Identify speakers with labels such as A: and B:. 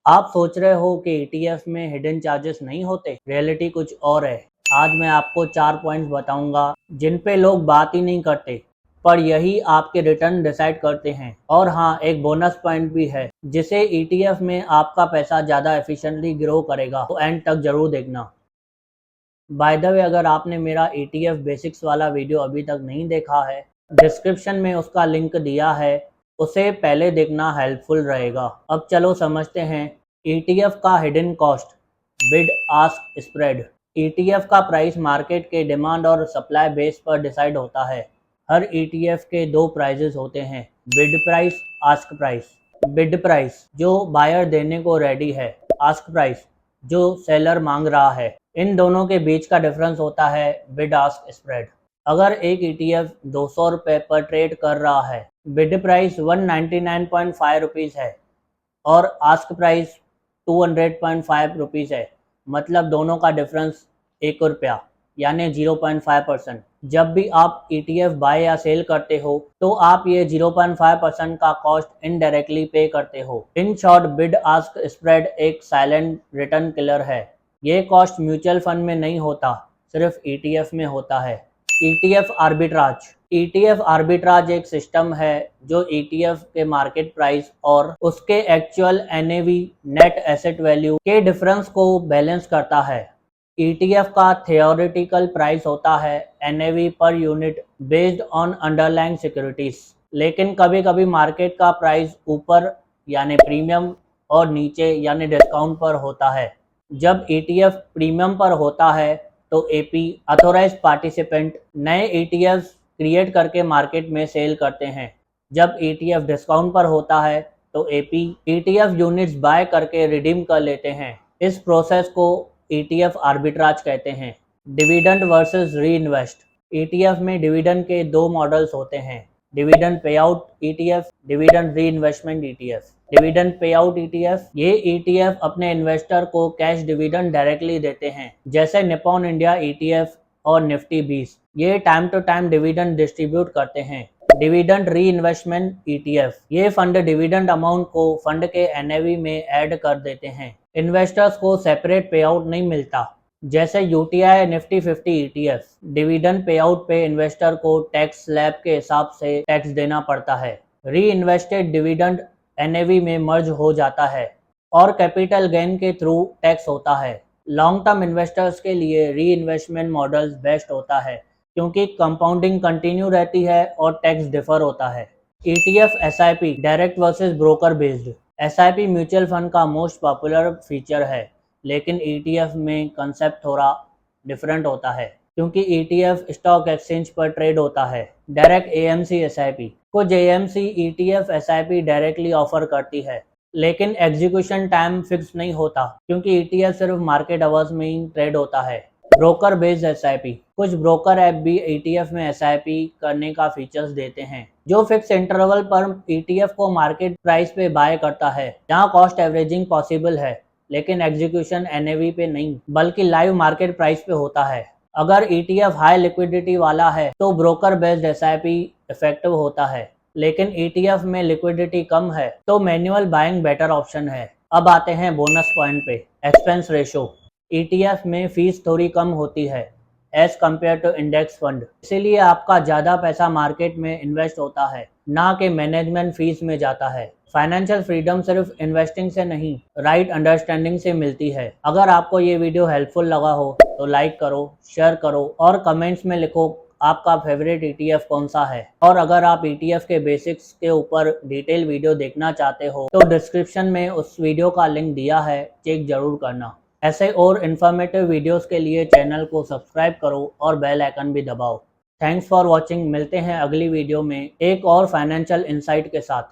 A: आप सोच रहे हो कि ईटीएफ में हिडन चार्जेस नहीं होते, रियलिटी कुछ और है। आज मैं आपको 4 पॉइंट्स बताऊंगा जिन पे लोग बात ही नहीं करते, पर यही आपके रिटर्न डिसाइड करते हैं। और हाँ, एक बोनस पॉइंट भी है जिसे ईटीएफ में आपका पैसा ज़्यादा एफिशिएंटली ग्रो करेगा, तो एंड तक जरूर देखना। बाय द वे, अगर आपने मेरा ईटीएफ बेसिक्स वाला वीडियो अभी तक नहीं देखा है, डिस्क्रिप्शन में उसका लिंक दिया है, उसे पहले देखना हेल्पफुल रहेगा। अब चलो समझते हैं ईटीएफ का hidden cost, bid ask spread. ETF का प्राइस मार्केट के डिमांड और सप्लाई बेस पर डिसाइड होता है। हर ईटीएफ के दो प्राइजेस होते हैं, bid price, ask price. Bid price जो बायर देने को रेडी है, आस्क प्राइस जो सेलर मांग रहा है। इन दोनों के बीच का डिफरेंस होता है बिड आस्क स्प्रेड। अगर एक ईटीएफ 200 रुपये पर ट्रेड कर रहा है, बिड प्राइस 199.5 रुपीज़ है और आस्क प्राइस 200.5 रुपीज़ है, मतलब दोनों का डिफरेंस 1 रुपया, यानी 0.5%। जब भी आप ईटीएफ बाय या सेल करते हो तो आप ये 0.5% का कॉस्ट इनडायरेक्टली पे करते हो। In short, bid ask spread एक साइलेंट रिटर्न किलर है। ये कॉस्ट म्यूचुअल फंड में नहीं होता, सिर्फ ईटीएफ में होता है। ETF arbitrage. ईटीएफ आर्बिट्राज एक सिस्टम है जो ईटीएफ के मार्केट प्राइस और उसके actual NAV, net asset value के डिफरेंस को बैलेंस करता है। ईटीएफ का थियोरेटिकल प्राइस होता है NAV per unit based on underlying securities, लेकिन कभी कभी मार्केट का प्राइस ऊपर यानी प्रीमियम और नीचे यानी डिस्काउंट पर होता है। जब ईटीएफ प्रीमियम पर होता है तो एपी, अथोराइज्ड पार्टिसिपेंट, नए ईटीएफ क्रिएट करके मार्केट में सेल करते हैं। जब ईटीएफ डिस्काउंट पर होता है तो एपी ईटीएफ यूनिट्स बाय करके रिडीम कर लेते हैं। इस प्रोसेस को ईटीएफ आर्बिट्राज कहते हैं। Dividend versus reinvest. ETF में डिविडेंड के दो मॉडल्स होते हैं, dividend pay out ETF, dividend reinvestment ETF. Dividend pay out ETF, ये ईटीएफ अपने इन्वेस्टर को कैश डिविडेंड डायरेक्टली देते हैं, जैसे निप्पॉन इंडिया ईटीएफ और निफ्टी 20। ये time to time dividend distribute करते हैं। डिविडेंड री इन्वेस्टमेंट ईटीएफ, ये फंड डिविडेंड अमाउंट को फंड के एनएवी में ऐड कर देते हैं। इन्वेस्टर्स को सेपरेट पे आउट नहीं मिलता, जैसे UTI Nifty 50 ETF. Dividend pay out पे इन्वेस्टर को टैक्स स्लैब के हिसाब से टैक्स देना पड़ता है। री इन्वेस्टेड डिविडेंड एनएवी में मर्ज हो जाता है और कैपिटल गेन के थ्रू टैक्स होता है। लॉन्ग टर्म इन्वेस्टर्स के लिए री इन्वेस्टमेंट मॉडल्स बेस्ट होता है, क्योंकि कंपाउंडिंग कंटिन्यू रहती है और टैक्स डिफर होता है। ETF SIP, direct versus broker based. SIP mutual fund का मोस्ट पॉपुलर फीचर है, लेकिन ईटीएफ में कंसेप्ट थोड़ा डिफरेंट होता है, क्योंकि ईटीएफ स्टॉक एक्सचेंज पर ट्रेड होता है। डायरेक्ट एएमसी एसआईपी, कुछ AMC ETF SIP directly offer करती है, लेकिन एग्जीक्यूशन टाइम फिक्स नहीं होता, क्योंकि ईटीएफ सिर्फ मार्केट आवर्स में ही ट्रेड होता है। ब्रोकर बेस्ड एसआईपी, कुछ ब्रोकर ऐप भी ईटीएफ में एसआईपी करने का फीचर्स देते हैं, जो फिक्स इंटरवल पर ईटीएफ को मार्केट प्राइस पे बाय करता है। यहाँ कॉस्ट एवरेजिंग पॉसिबल है, लेकिन एग्जीक्यूशन एनएवी पे नहीं, बल्कि लाइव मार्केट प्राइस पे होता है। अगर ईटीएफ हाई लिक्विडिटी वाला है तो ब्रोकर बेस्ड एसआईपी इफेक्टिव होता है, लेकिन ईटीएफ में लिक्विडिटी कम है तो मैन्युअल बाइंग बेटर ऑप्शन है। अब आते हैं बोनस पॉइंट पे। Expense ratio. ईटीएफ में फीस थोड़ी कम होती है as compare to index fund, इसीलिए आपका ज़्यादा पैसा मार्केट में इन्वेस्ट होता है, ना कि मैनेजमेंट फीस में जाता है। फाइनेंशियल फ्रीडम सिर्फ इन्वेस्टिंग से नहीं, राइट अंडरस्टैंडिंग से मिलती है। अगर आपको ये वीडियो हेल्पफुल लगा हो तो लाइक करो, शेयर करो और कमेंट्स में लिखो आपका फेवरेट ईटीएफ कौन सा है। और अगर आप ईटीएफ के बेसिक्स के ऊपर डिटेल वीडियो देखना चाहते हो तो डिस्क्रिप्शन में उस वीडियो का लिंक दिया है, चेक जरूर करना। ऐसे और इन्फॉर्मेटिव वीडियोस के लिए चैनल को सब्सक्राइब करो और बेल आइकन भी दबाओ। Thanks for watching. मिलते हैं अगली वीडियो में एक और फाइनेंशियल इंसाइट के साथ।